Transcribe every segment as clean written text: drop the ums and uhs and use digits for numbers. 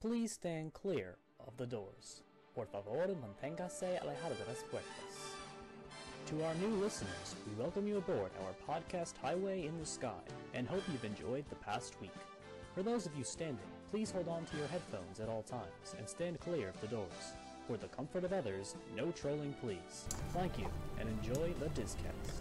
Please stand clear of the doors. Por favor, manténgase alejado de las puertas. To our new listeners, we welcome you aboard our podcast Highway in the Sky, and hope you've enjoyed the past week. For those of you standing, please hold on to your headphones at all times, and stand clear of the doors. For the comfort of others, no trolling please. Thank you, and enjoy the DisCast.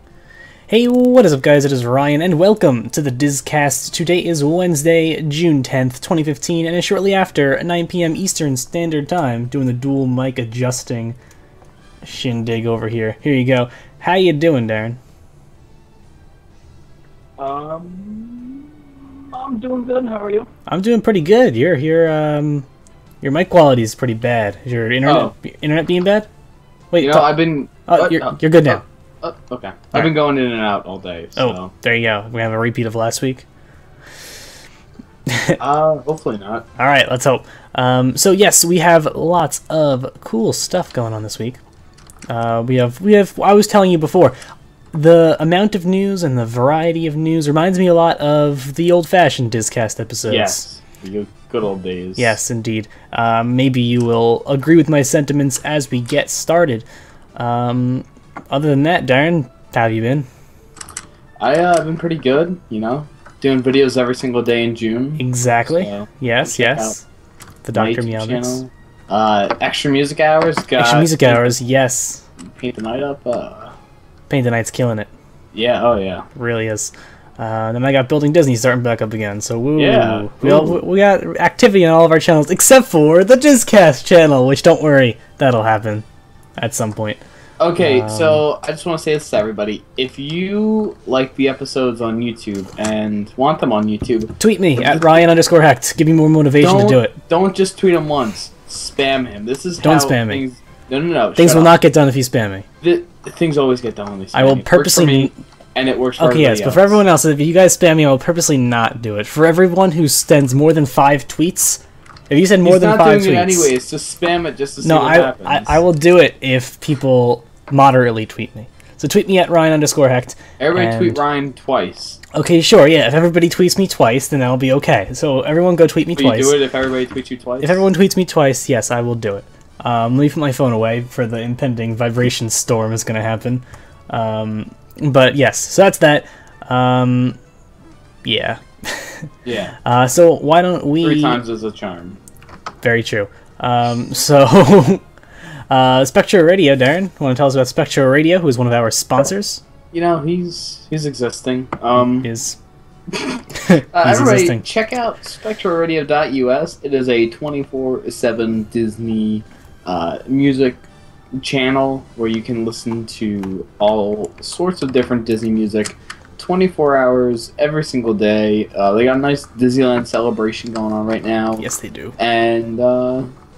Hey, what is up guys, it is Ryan, and welcome to the DisCast. Today is Wednesday, June 10th, 2015, and it's shortly after 9 PM Eastern Standard Time, doing the dual mic adjusting shindig over here. Here you go. How you doing, Darren? I'm doing good, how are you? I'm doing pretty good. Your mic quality is pretty bad. Is your internet being bad? Wait, you know, I've been... you're good now. Okay. I've been going in and out all day, so... Oh, there you go. We have a repeat of last week. Hopefully not. Alright, let's hope. So yes, we have lots of cool stuff going on this week. We have, I was telling you before, the amount of news and the variety of news reminds me a lot of the old-fashioned DisCast episodes. Yes, the good old days. Yes, indeed. Maybe you will agree with my sentiments as we get started. Other than that, Darren, how have you been? I've been pretty good, you know, doing videos every single day in June. Exactly. So, yes. The Dr. Meow Mix. Extra music hours. Extra music hours, yes. Paint the Night up. Paint the Night's killing it. Yeah, oh yeah. It really is. Then I got Building Disney starting back up again, so woo. Yeah. We got activity on all of our channels, except for the DisCast channel, which don't worry, that'll happen at some point. Okay, so I just want to say this to everybody. If you like the episodes on YouTube and want them on YouTube... Tweet me, at Ryan_Hecht. Give me more motivation to do it. Don't just tweet him once. Spam him. This is Don't how spam things... me. No. Things will not get done if you spam me. Things always get done when they spam I will me. purposely... It works for me, and it works for everybody else. But for everyone else, if you guys spam me, I will purposely not do it. For everyone who sends more than 5 tweets... If you send more than 5 tweets... He's not doing it anyways. Just spam it just to see what happens. I will do it if people... moderately tweet me. So tweet me at Ryan_Hecht. Everybody tweet Ryan twice. Okay, sure, yeah. If everybody tweets me twice, then that'll be okay. So everyone go tweet me twice. You do it if everybody tweets you twice? If everyone tweets me twice, yes, I will do it. Let me put my phone away for the impending vibration storm is going to happen. But yes, so that's that. Yeah. Yeah. So why don't we... 3 times is a charm. Very true. So... Spectro Radio, Darren, want to tell us about Spectro Radio, who is one of our sponsors? You know, he's existing. He's everybody, existing. Check out SpectroRadio.us. It is a 24/7 Disney music channel where you can listen to all sorts of different Disney music 24 hours every single day. They got a nice Disneyland celebration going on right now. Yes, they do. And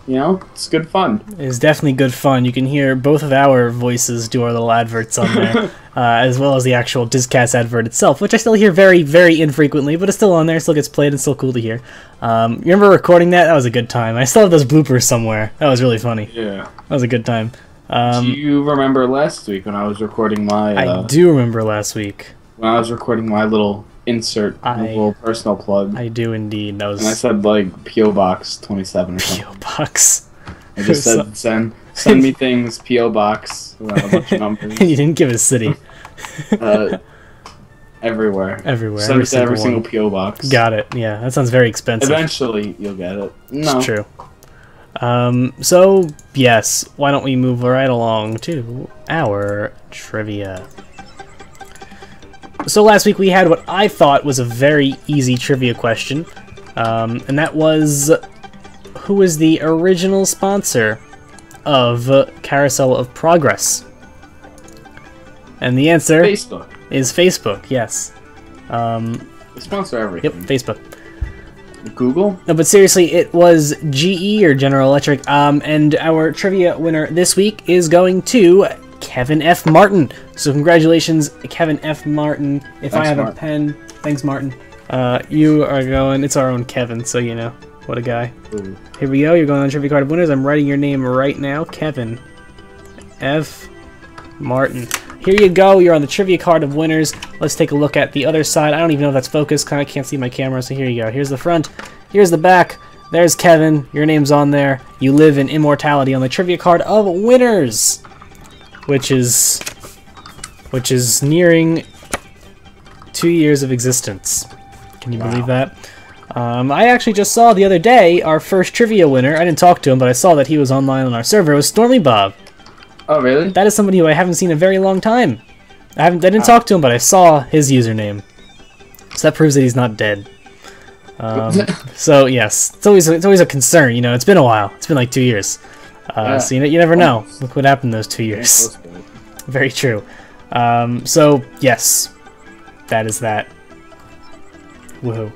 you know, it's good fun. It's definitely good fun. You can hear both of our voices do our little adverts on there, as well as the actual DisCast advert itself, which I still hear very, very infrequently, but it's still on there, still gets played, and still cool to hear. You remember recording that? That was a good time. I still have those bloopers somewhere. That was really funny. Yeah. That was a good time. Do you remember last week when I was recording my... I do remember last week. When I was recording my little insert, my little personal plug. I do indeed. That was... And I said, like, P.O. Box 27 or something. P.O. Box. I just said, send me things, P.O. Box, a bunch of numbers. You didn't give a city. Everywhere. Everywhere. Send it to every single P.O. Box. Got it. Yeah, that sounds very expensive. Eventually, you'll get it. No. It's true. So, yes, why don't we move right along to our trivia. So last week we had what I thought was a very easy trivia question, and that was, who is the original sponsor of Carousel of Progress? And the answer is Facebook, yes. They sponsor everything. Yep, Facebook. Google? No, but seriously, it was GE, or General Electric, and our trivia winner this week is going to Kevin F. Martin. So congratulations, Kevin F. Martin. If I have a pen, thanks, Martin. You are going, it's our own Kevin, so you know, what a guy. Ooh. Here we go, you're going on Trivia Card of Winners. I'm writing your name right now, Kevin F. Martin. Here you go, you're on the Trivia Card of Winners. Let's take a look at the other side. I don't even know if that's focused, kind of can't see my camera, so here you go. Here's the front, here's the back. there's Kevin. Your name's on there. You live in immortality on the trivia card of winners, which is nearing 2 years of existence. Can you believe that? I actually just saw the other day our first trivia winner. I didn't talk to him, but I saw that he was online on our server. It was Stormy Bob. Oh, really? That is somebody who I haven't seen in a very long time. I didn't talk to him, but I saw his username. So that proves that he's not dead. So yes, it's always a concern. You know, it's been a while. It's been like 2 years. So you never know. Look what happened in those 2 years. Very true. So yes, that is that. Woohoo.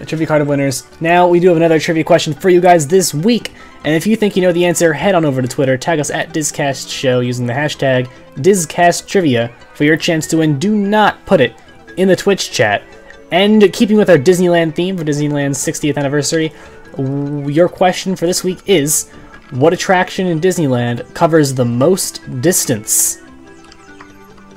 Trivia card of winners. Now we do have another trivia question for you guys this week, and if you think you know the answer, head on over to Twitter, tag us at DisCast Show using the hashtag DisCastTrivia for your chance to win. Do not put it in the Twitch chat. And keeping with our Disneyland theme for Disneyland's 60th anniversary, your question for this week is, what attraction in Disneyland covers the most distance?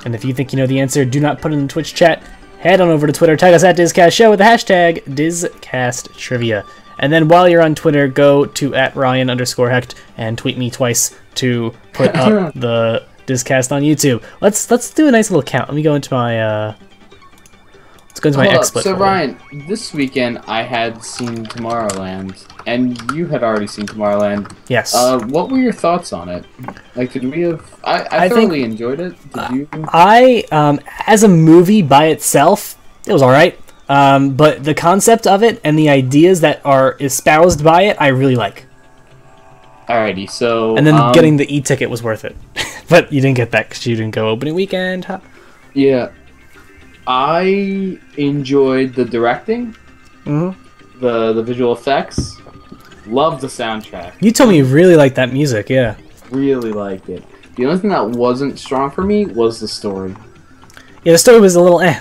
And if you think you know the answer, do not put it in the Twitch chat. Head on over to Twitter, tag us at DisCast Show with the hashtag DisCastTrivia. And then while you're on Twitter, go to @Ryan_Hecht and tweet me twice to put up the Discast on YouTube. Let's do a nice little count. Let me go into my let's go into my XSplit. So Ryan, this weekend I had seen Tomorrowland, and you had already seen Tomorrowland. Yes. What were your thoughts on it? Like, did we have? I thoroughly enjoyed it. Did you? As a movie by itself, it was all right. But the concept of it and the ideas that are espoused by it, I really like. Alrighty, so... And then getting the e-ticket was worth it. But you didn't get that because you didn't go opening weekend, huh? Yeah. I enjoyed the directing, the visual effects, loved the soundtrack. You told me you really liked that music, yeah. Really liked it. The only thing that wasn't strong for me was the story. Yeah, the story was a little It's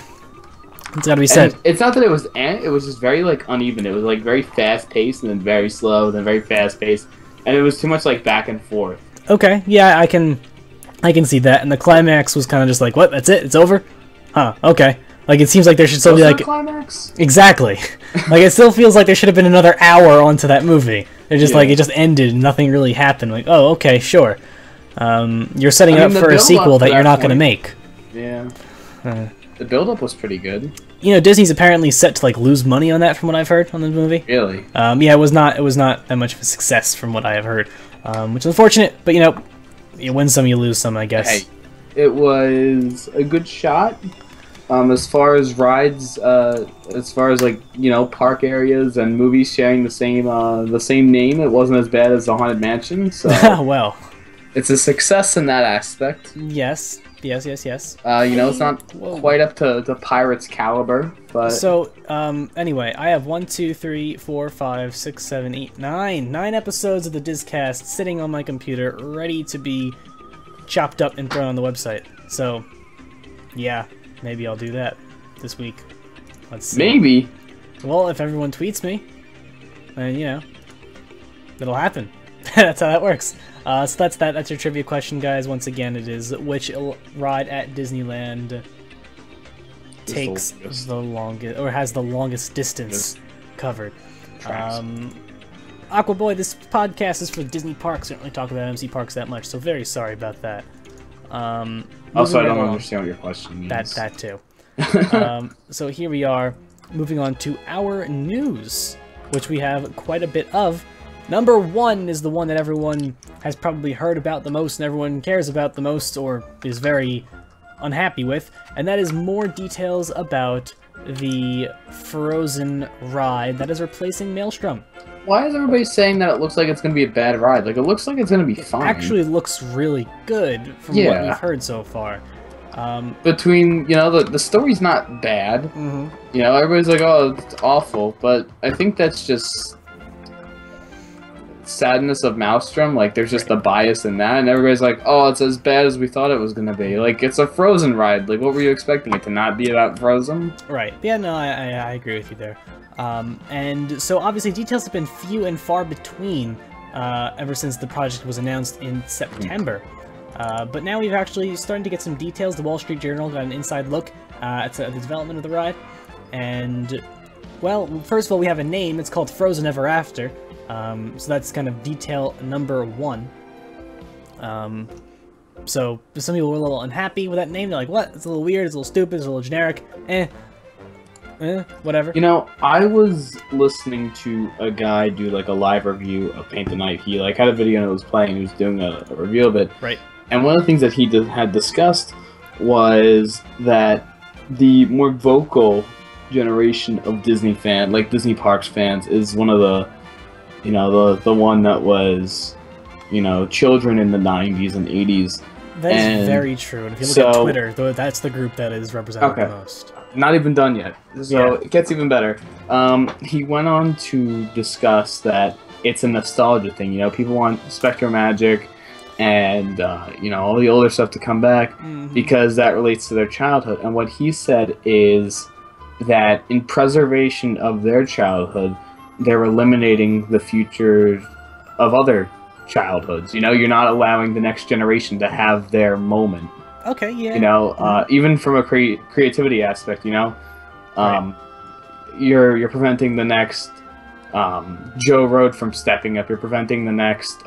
gotta be said. And it's not that it was it was just very, like, uneven. It was, like, very fast-paced and then very slow, then very fast-paced. And it was too much, like, back and forth. Okay, yeah, I can see that. And the climax was kind of just like, what, that's it? It's over? Huh, okay. Like, it seems like there should still be, like... a climax? Exactly. Like, it still feels like there should have been another hour onto that movie. They're just like, it just ended and nothing really happened. Like, oh, okay, sure. You're setting up for a sequel that you're not going to make. Yeah. The build-up was pretty good. You know, Disney's apparently set to, like, lose money on that from what I've heard on the movie. Really? Yeah, it was not that much of a success from what I have heard. Which is unfortunate, but, you know, you win some, you lose some, I guess. Hey, it was a good shot. As far as rides, as far as, like, you know, park areas and movies sharing the same name, it wasn't as bad as the Haunted Mansion, so... Well. It's a success in that aspect. Yes. You know, it's not quite up to Pirates caliber, but... So, anyway, I have 1, 2, 3, 4, 5, 6, 7, 8, 9. 9 episodes of the DisCast sitting on my computer, ready to be chopped up and thrown on the website. So, yeah, maybe I'll do that this week. Let's see. Maybe? Well, if everyone tweets me, then, you know, it'll happen. That's how that works. So that's that. That's your trivia question, guys. Once again, it is which ride at Disneyland takes the longest, or has the longest distance covered. Aqua Boy, this podcast is for Disney parks. We don't really talk about MC parks that much, so very sorry about that. Also, I don't understand what your question means. That too. So here we are, moving on to our news, which we have quite a bit of. Number 1 is the one that everyone has probably heard about the most and everyone cares about the most or is very unhappy with, and that is more details about the Frozen ride that is replacing Maelstrom. Why is everybody saying that it looks like it's going to be a bad ride? Like, it looks like it's going to be fine. It actually looks really good from what we've heard so far. Between, you know, the story's not bad. You know, everybody's like, oh, it's awful, but I think that's just... sadness of Maelstrom. Like, there's just a bias in that, and everybody's like, oh, it's as bad as we thought it was gonna be. Like, it's a Frozen ride. Like, what were you expecting it to not be about Frozen? Right. Yeah, no, I agree with you there. And so obviously details have been few and far between ever since the project was announced in September. But now we've actually starting to get some details. The Wall Street Journal got an inside look at the development of the ride, and Well, first of all, we have a name. It's called Frozen Ever After. So that's kind of detail number 1. So some people were a little unhappy with that name. They're like, what? It's a little weird, it's a little stupid, it's a little generic. Whatever. You know, I was listening to a guy do like a live review of Paint the Night. He like had a video and it was playing. He was doing a review of it. Right. And one of the things that he had discussed was that the more vocal generation of Disney like Disney Parks fans, is one of the, you know, the one that was, you know, children in the 90s and 80s. That is very true. And if you look at Twitter, that's the group that is represented the most. Not even done yet. So it gets even better. He went on to discuss that it's a nostalgia thing. You know, people want Spectrum Magic and, you know, all the older stuff to come back because that relates to their childhood. And what he said is that in preservation of their childhood, they're eliminating the future of other childhoods. You know, you're not allowing the next generation to have their moment. Okay, yeah. You know, even from a creativity aspect, you know, you're preventing the next Joe Road from stepping up. You're preventing the next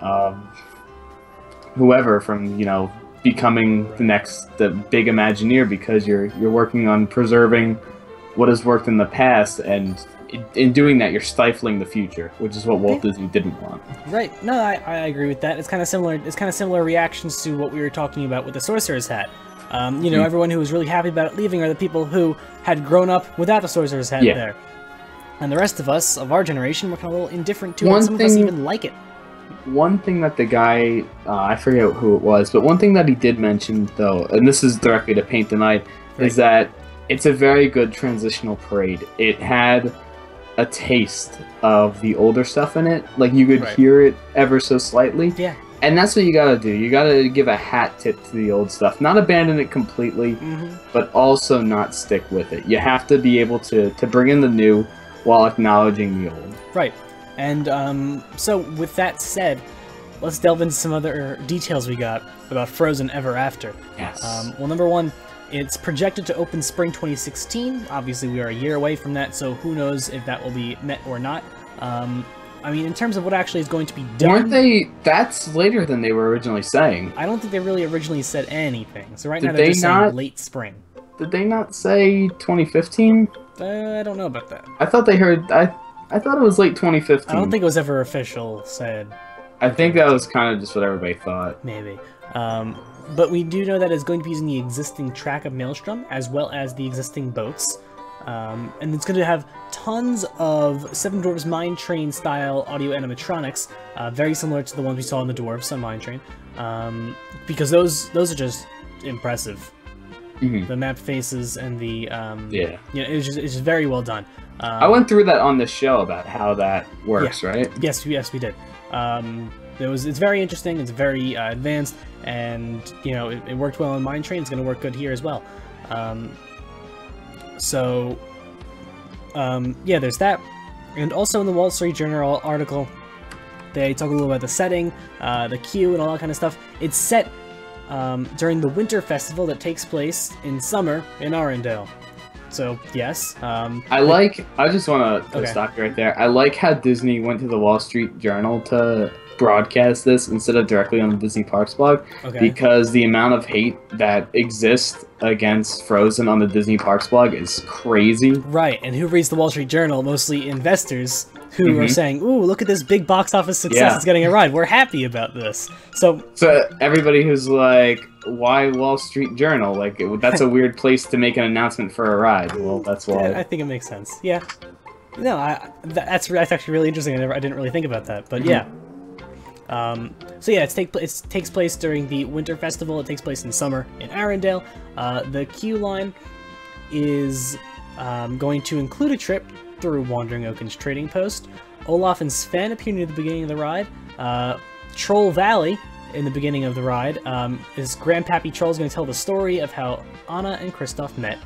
whoever from, you know, becoming the big Imagineer, because you're working on preserving what has worked in the past, and in doing that, you're stifling the future, which is what Walt Disney didn't want. Right. No, I agree with that. It's kind of similar. It's kind of similar reactions to what we were talking about with the Sorcerer's Hat. You know, everyone who was really happy about it leaving are the people who had grown up without the Sorcerer's Hat there. And the rest of us, of our generation, were kind of a little indifferent to it. Some of us even like it. One thing that the guy, I forget who it was, but one thing that he did mention, though, and this is directly to Paint the Night, is that it's a very good transitional parade. It had a taste of the older stuff in it. Like, you could hear it ever so slightly. Yeah. And that's what you gotta do. You gotta give a hat tip to the old stuff. Not abandon it completely, but also not stick with it. You have to be able to bring in the new while acknowledging the old. Right. And so with that said, let's delve into some other details we got about Frozen Ever After. Yes. Well, number 1, it's projected to open spring 2016. Obviously, we are a year away from that, so who knows if that will be met or not. I mean, in terms of what actually is going to be done... Weren't they... That's later than they were originally saying. I don't think they really originally said anything. So right now they're just saying late spring. Did they not say 2015? I don't know about that. I thought they heard... I thought it was late 2015. I don't think it was ever official said. I think that was kind of just what everybody thought. Maybe. But we do know that it's going to be using the existing track of Maelstrom, as well as the existing boats. And it's going to have tons of Seven Dwarfs Mine Train style audio animatronics, very similar to the ones we saw in the Dwarfs on Mine Train, because those are just impressive. The map faces and the you know, it's just very well done. I went through that on the show about how that works, right? Yes, we did. It's very interesting. It's very advanced, and you know, it worked well on Mine Train. It's going to work good here as well. Yeah, there's that. And also in the Wall Street Journal article, they talk a little about the setting, the queue, and all that kind of stuff. It's set during the Winter Festival that takes place in summer in Arendelle. So, yes. I just want to stop you right there. I like how Disney went to the Wall Street Journal to broadcast this instead of directly on the Disney Parks blog, because the amount of hate that exists against Frozen on the Disney Parks blog is crazy. Right, and who reads the Wall Street Journal? Mostly investors who are saying, ooh, look at this big box office success, it's getting a ride, we're happy about this. So everybody who's like, why Wall Street Journal? Like, that's a weird place to make an announcement for a ride. Well, that's why. Yeah, I think it makes sense. Yeah. No, that's actually really interesting. I didn't really think about that, but yeah. So yeah, it takes place during the Winter Festival. It takes place in summer in Arendelle. The queue line is going to include a trip through Wandering Oaken's trading post. Olaf and Sven appear near the beginning of the ride. Troll Valley in the beginning of the ride is Grandpappy Troll's going to tell the story of how Anna and Kristoff met.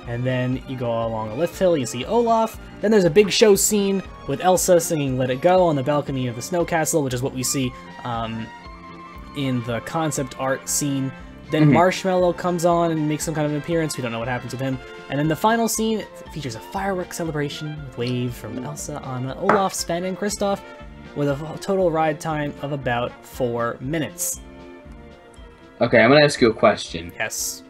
And then you go along a lift hill, you see Olaf. Then there's a big show scene with Elsa singing Let It Go on the balcony of the Snow Castle, which is what we see in the concept art scene Then Marshmallow comes on and makes some kind of an appearance. We don't know what happens with him. And then the final scene features a fireworks celebration with Wave from Elsa, Anna, Olaf, Sven, and Kristoff, with a total ride time of about 4 minutes. Okay, I'm gonna ask you a question. Yes.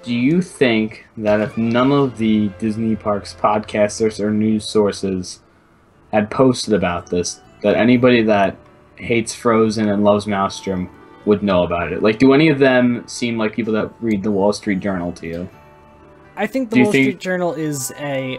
Do you think that if none of the Disney Parks podcasters or news sources had posted about this, that anybody that hates Frozen and loves Maelstrom would know about it? Like, do any of them seem like people that read the Wall Street Journal to you? I think the Wall Street Journal is a,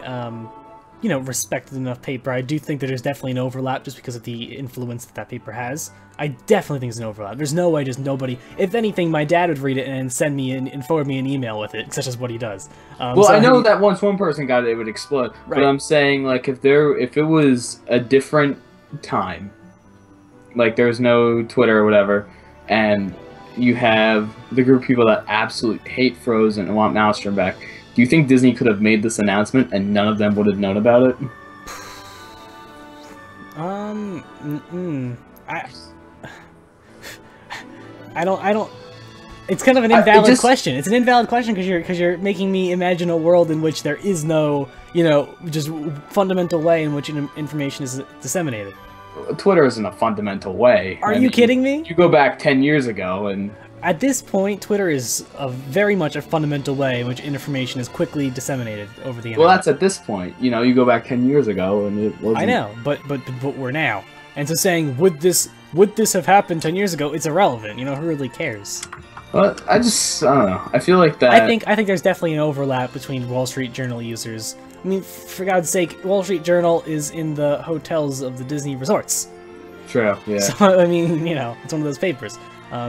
respected enough paper. I do think that there's definitely an overlap just because of the influence that paper has. I definitely think there's an overlap. There's no way just nobody... If anything, my dad would read it and send me and forward me an email with it, such as what he does. Well, so I know that once one person got it, it would explode. Right. But I'm saying, like, if it was a different time, like there's no Twitter or whatever, and you have the group of people that absolutely hate Frozen and want Maelstrom back, do you think Disney could have made this announcement and none of them would have known about it? I don't. It's kind of an invalid question. It's an invalid question because you're making me imagine a world in which there is no, just fundamental way in which information is disseminated. Twitter isn't a fundamental way. Are you kidding me? You go back 10 years ago and... At this point, Twitter is very much a fundamental way in which information is quickly disseminated over the internet. Well, that's at this point. You go back 10 years ago and it wasn't... I know, but we're now. And so saying, would this have happened 10 years ago, it's irrelevant. Who really cares? Well, I don't know. I feel like that... I think there's definitely an overlap between Wall Street Journal users. I mean, for God's sake, Wall Street Journal is in the hotels of the Disney resorts. True, yeah. So, I mean, it's one of those papers.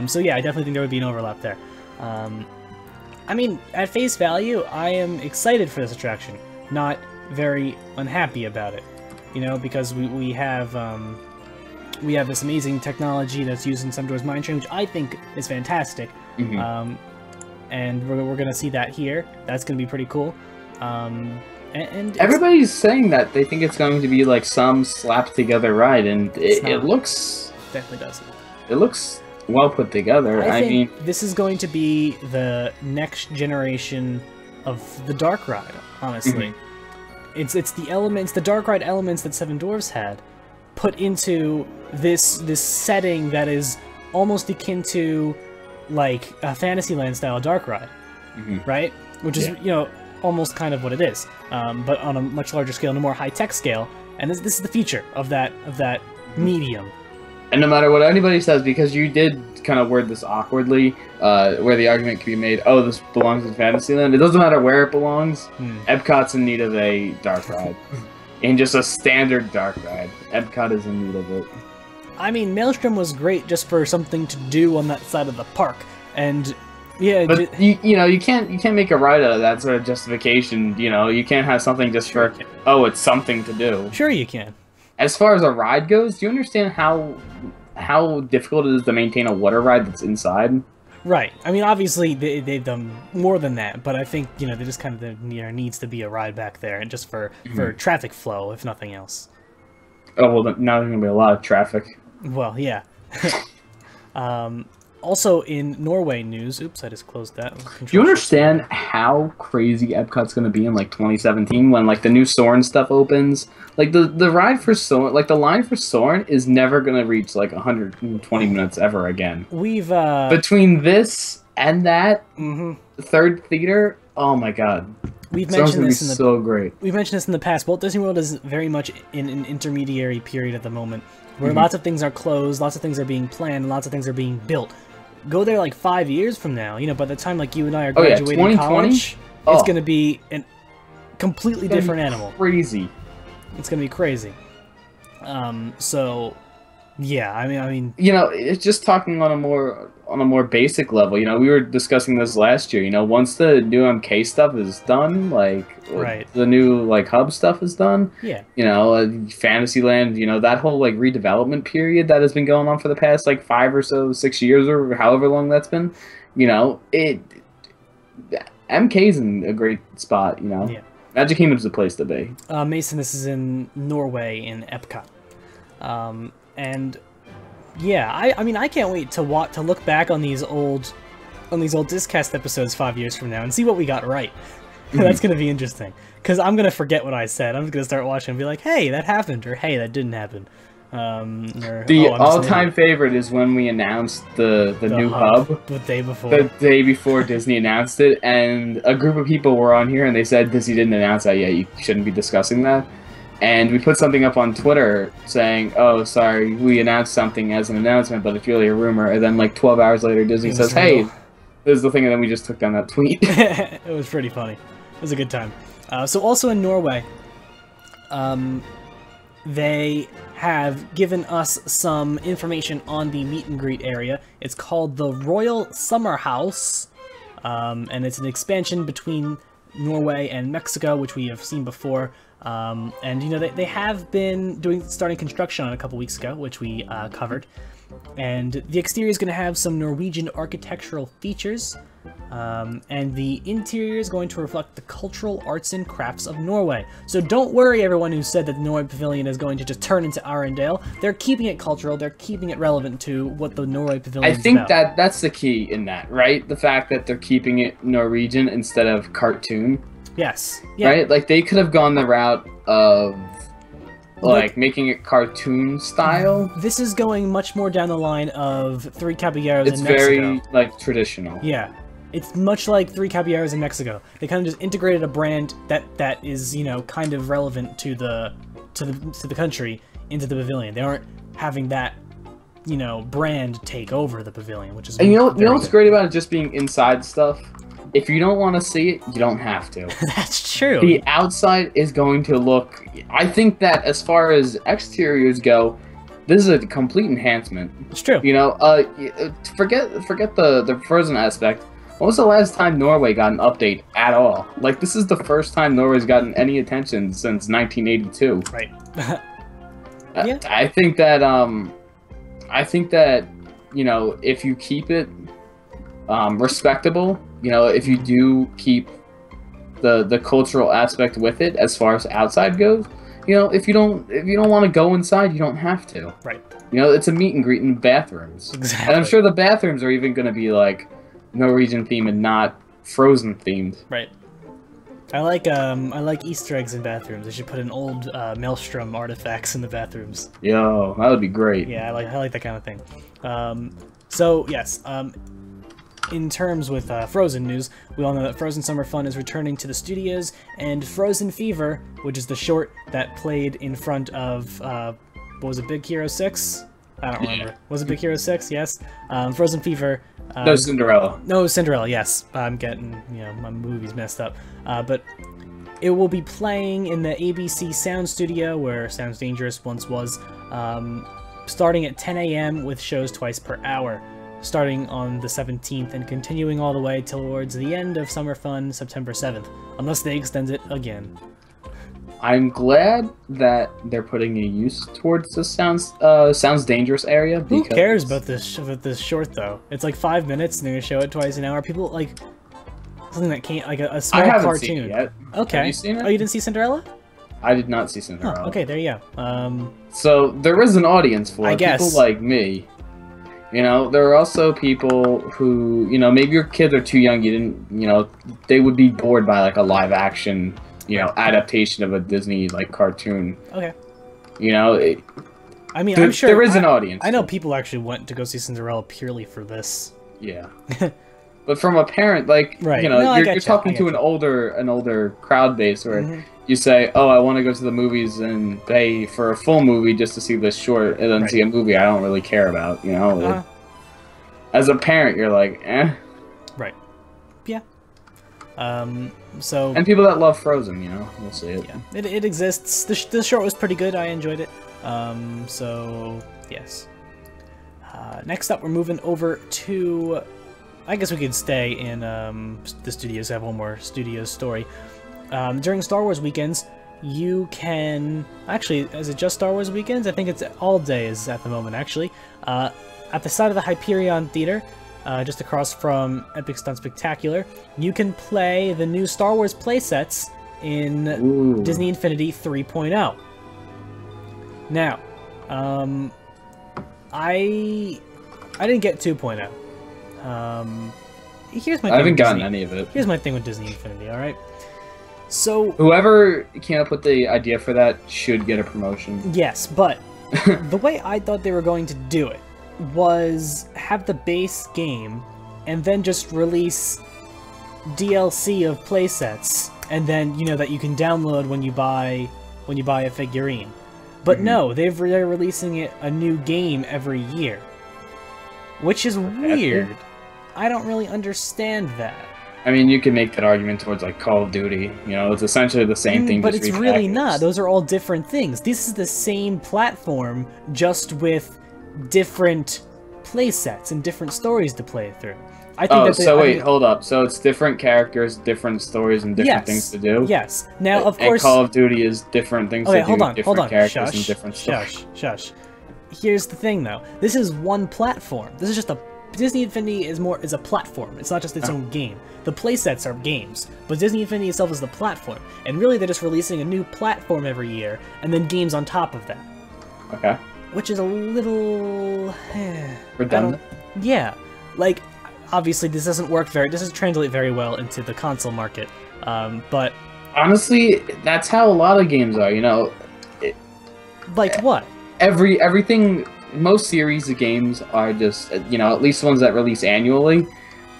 So yeah, I definitely think there would be an overlap there. I mean, at face value, I am excited for this attraction, not very unhappy about it. Because we have this amazing technology that's used in Some Doors Mine Train, which I think is fantastic. And we're gonna see that here. That's gonna be pretty cool. And everybody's saying that they think it's going to be like some slapped together ride, and it looks... Definitely does. It looks well put together. I mean, this is going to be the next generation of the Dark Ride, honestly. It's the Dark Ride elements that Seven Dwarfs had, put into this setting that is almost akin to like a Fantasyland style Dark Ride, right? Which is almost kind of what it is, but on a much larger scale, and a more high-tech scale. And this is the future of that medium. And no matter what anybody says, because you did kind of word this awkwardly, where the argument can be made, oh, this belongs in Fantasyland. It doesn't matter where it belongs. Epcot's in need of a dark ride. And just a standard dark ride. Epcot is in need of it. I mean, Maelstrom was great just for something to do on that side of the park. And yeah, but you can't make a ride out of that sort of justification. You can't have something just for, oh, it's something to do. Sure you can. As far as a ride goes, do you understand how difficult it is to maintain a water ride that's inside? Right. I mean, obviously they've done more than that, but I think there just kind of needs to be a ride back there, and just for traffic flow, if nothing else. Oh well, now there's gonna be a lot of traffic. Well, yeah. Also in Norway news, oops, I just closed that. Do you understand how crazy Epcot's gonna be in like 2017 when like the new Soarin' stuff opens? Like the ride for Soarin', like the line for Soarin' is never gonna reach like 120 minutes ever again. We've between this and that third theater, oh my god. We've mentioned this so great. We've mentioned this in the past. Walt Disney World is very much in an intermediary period at the moment, where lots of things are closed, lots of things are being planned, lots of things are being built. Go there like 5 years from now, by the time like you and I are graduating college, it's going to be a completely different animal. Crazy. It's going to be crazy. So yeah, I mean, it's just talking on a more basic level. We were discussing this last year. Once the new MK stuff is done, like the new like hub stuff is done. Yeah. Fantasyland. that whole like redevelopment period that has been going on for the past like 5 or so 6 years or however long that's been. MK's in a great spot. Yeah. Magic Kingdom's the place to be. Mason, this is in Norway in Epcot. And yeah, I mean, I can't wait to look back on these old on these old DisCast episodes 5 years from now and see what we got right. That's going to be interesting. Because I'm going to forget what I said. I'm going to start watching and be like, hey, that happened, or hey, that didn't happen. All-time favorite is when we announced the new hub. The day before. The day before Disney announced it, and a group of people were on here and they said, Disney didn't announce that yet, you shouldn't be discussing that. And we put something up on Twitter saying, oh, sorry, we announced something as an announcement, but it's really a rumor. And then like 12 hours later, Disney says, hey, this is the thing, and then we just took down that tweet. It was pretty funny. It was a good time. So also in Norway, they have given us some information on the meet and greet area. It's called the Royal Summer House, and it's an expansion between Norway and Mexico, which we have seen before. And you know, they have been starting construction on it a couple weeks ago, which we covered. And the exterior is going to have some Norwegian architectural features, and the interior is going to reflect the cultural arts and crafts of Norway. So don't worry, everyone who said that the Norway Pavilion is going to just turn into Arendelle. They're keeping it cultural. They're keeping it relevant to what the Norway Pavilion is about. I think that's the key in that, right? The fact that they're keeping it Norwegian instead of cartoon. Yes. Yeah. Right? Like, they could have gone the route of like making it cartoon style. This is going much more down the line of Three Caballeros in Mexico. It's very like traditional. Yeah, it's much like Three Caballeros in Mexico. They kind of just integrated a brand that is, you know, kind of relevant to the country into the pavilion. They aren't having that, you know, brand take over the pavilion, which is. And you know what's great about it just being inside stuff? If you don't want to see it, you don't have to. That's true. The outside is going to look... I think that as far as exteriors go, this is a complete enhancement. It's true. You know, forget the Frozen aspect. When was the last time Norway got an update at all? Like, this is the first time Norway's gotten any attention since 1982. Right. Yeah. I think that, you know, if you keep it respectable, you know, if you do keep the cultural aspect with it as far as outside goes, you know, if you don't want to go inside, you don't have to. Right. You know, it's a meet and greet in bathrooms. Exactly. And I'm sure the bathrooms are even going to be like Norwegian themed and not Frozen themed. Right. I like Easter eggs in bathrooms. They should put in old Maelstrom artifacts in the bathrooms. Yo, that would be great. Yeah, I like that kind of thing. So yes. In terms with Frozen news, we all know that Frozen Summer Fun is returning to the studios, and Frozen Fever, which is the short that played in front of, what was it, Big Hero 6? I don't remember. Was it Big Hero 6? Yes. Frozen Fever. No, Cinderella. No, Cinderella, yes. I'm getting, you know, my movies messed up. But it will be playing in the ABC Sound Studio, where Sounds Dangerous once was, starting at 10 a.m. with shows twice per hour. Starting on the 17th and continuing all the way towards the end of Summer Fun, September 7th, unless they extend it again. I'm glad that they're putting a use towards the Sounds Dangerous area. Who cares about this short though? It's like 5 minutes and they're gonna show it twice an hour. People like something that can't, like a small cartoon. I haven't cartoon. seen it yet. Okay. Have you seen it? Oh, you didn't see Cinderella? I did not see Cinderella. Oh, okay, there you go. So there is an audience for it. Guess. People like me. You know, there are also people who, you know, maybe your kids are too young, you didn't, you know, they would be bored by, like, a live-action, you know, adaptation of a Disney, like, cartoon. Okay. You know, I mean, I'm sure... There is an audience. I know people actually went to go see Cinderella purely for this. Yeah. But from a parent, like, right. you know, no, you're talking to an older crowd base where you say, oh, I want to go to the movies and pay for a full movie just to see this short and then see a movie I don't really care about, you know? As a parent, you're like, eh. Right. Yeah. So... And people that love Frozen, you know? We'll see it. Yeah. It exists. The short was pretty good. I enjoyed it. So, yes. Next up, we're moving over to... I guess we could stay in the studios. I have one more studio story. During Star Wars weekends, you can... Actually, is it just Star Wars weekends? I think it's all days at the moment, actually. At the side of the Hyperion Theater, just across from Epic Stunt Spectacular, you can play the new Star Wars playsets in Disney Infinity 3.0. Now, I didn't get 2.0. here's my. I haven't gotten any of it. Here's my thing with Disney Infinity. All right. So whoever came up with the idea for that should get a promotion. Yes, but the way I thought they were going to do it was have the base game and then just release DLC of playsets, and then that you can download when you buy a figurine. But no, they're releasing a new game every year, which is weird. I don't really understand that. I mean, you can make that argument towards like Call of Duty. It's essentially the same thing. But it's really not. Those are all different things. This is the same platform, just with different playsets and different stories to play through. I think hold up. So it's different characters, different stories, and different things to do? Yes. Now, of course... And Call of Duty is different things to do, different characters and different stories. Shush. Here's the thing, though. This is one platform. This is just a... Disney Infinity is a platform. It's not just its own game. The playsets are games, but Disney Infinity itself is the platform. And really, they're just releasing a new platform every year, and then games on top of that. Okay. Which is a little... redundant? Yeah. Like... Obviously, this doesn't translate very well into the console market, but... Honestly, that's how a lot of games are, Like what? Everything... Most series of games are just, at least the ones that release annually,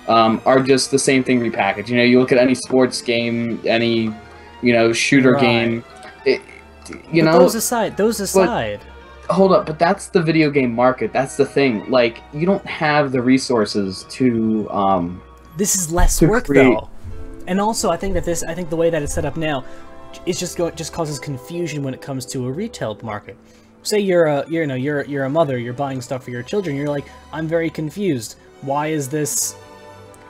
are just the same thing repackaged. You look at any sports game, any, shooter game... Those aside... Hold up, but that's the video game market. That's the thing. Like, you don't have the resources to, This is less work, though. And also, I think the way that it's set up now, just causes confusion when it comes to a retail market. Say you're a mother, you're buying stuff for your children. You're like, I'm very confused. Why is this?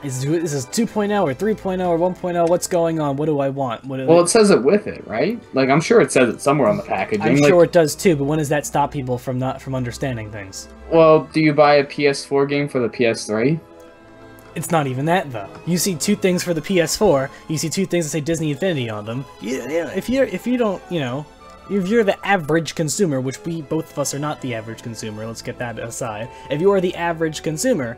Is this 2.0 or 3.0 or 1.0? What's going on? What do I want? Well, it says it with it, right? Like, I'm sure it says it somewhere on the packaging. I'm sure it does too, but when does that stop people from understanding things? Well, do you buy a PS4 game for the PS3? It's not even that, though. You see two things for the PS4. You see two things that say Disney Infinity on them. If you're the average consumer, which both of us are not the average consumer, let's get that aside. If you are the average consumer,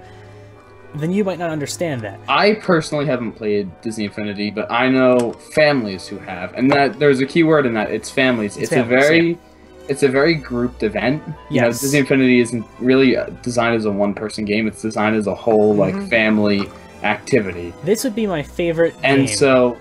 then you might not understand that. I personally haven't played Disney Infinity, but I know families who have, and that there's a key word in that. It's families. It's a very grouped event. Yes. Disney Infinity isn't really designed as a one-person game. It's designed as a whole like family activity. This would be my favorite game. And so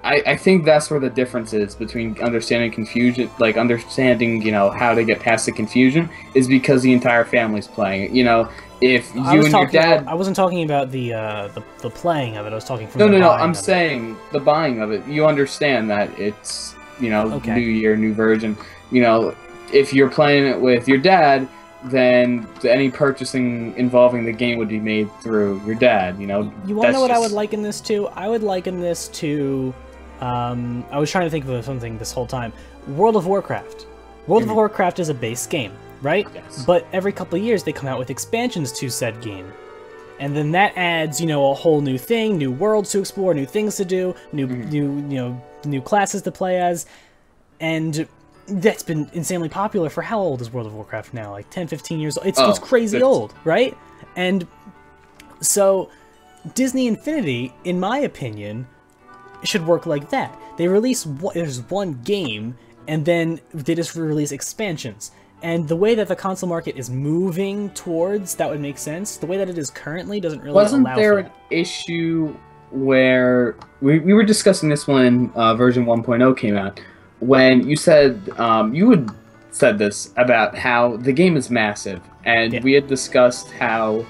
I think that's where the difference is between understanding confusion, like understanding, how to get past the confusion, is because the entire family's playing it. If you and your dad... I wasn't talking about the playing of it, I was talking from No, I'm saying the buying of it. You understand that it's, okay. New year, new version. If you're playing it with your dad, then any purchasing involving the game would be made through your dad, You want to know what I would liken this to? I would liken this to... I was trying to think of something this whole time. World of Warcraft. World of Warcraft is a base game, right? Yes. But every couple of years they come out with expansions to said game. And then that adds, a whole new thing, new worlds to explore, new things to do, new classes to play as. And that's been insanely popular for how old is World of Warcraft now? Like 10, 15 years old. It's crazy old, right? And so Disney Infinity, in my opinion, should work like that. They release there's one game, and then they just release expansions. And the way that the console market is moving towards, that would make sense. The way that it is currently doesn't really allow for that. Wasn't there an issue where we were discussing this when version 1.0 came out, when you said you had said this about how the game is massive, and we had discussed how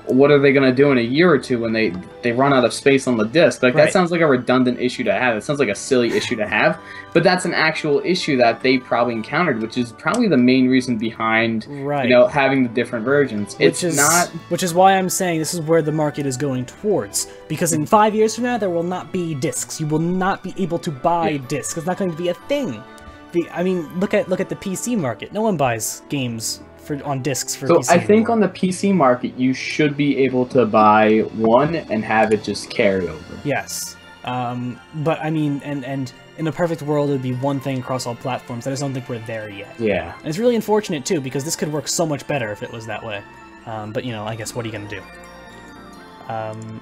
what are they going to do in a year or two when they run out of space on the disc? Like, that sounds like a redundant issue to have. It sounds like a silly issue to have. But that's an actual issue that they probably encountered, which is probably the main reason behind, having the different versions. Which is why I'm saying this is where the market is going towards. Because in 5 years from now, there will not be discs. You will not be able to buy discs. It's not going to be a thing. I mean, look at the PC market. No one buys games on discs for PC. So I think on the PC market, you should be able to buy one and have it just carry over. Yes. But I mean, and in a perfect world, it would be one thing across all platforms. I just don't think we're there yet. Yeah. And it's really unfortunate, too, because this could work so much better if it was that way. But, I guess, what are you going to do?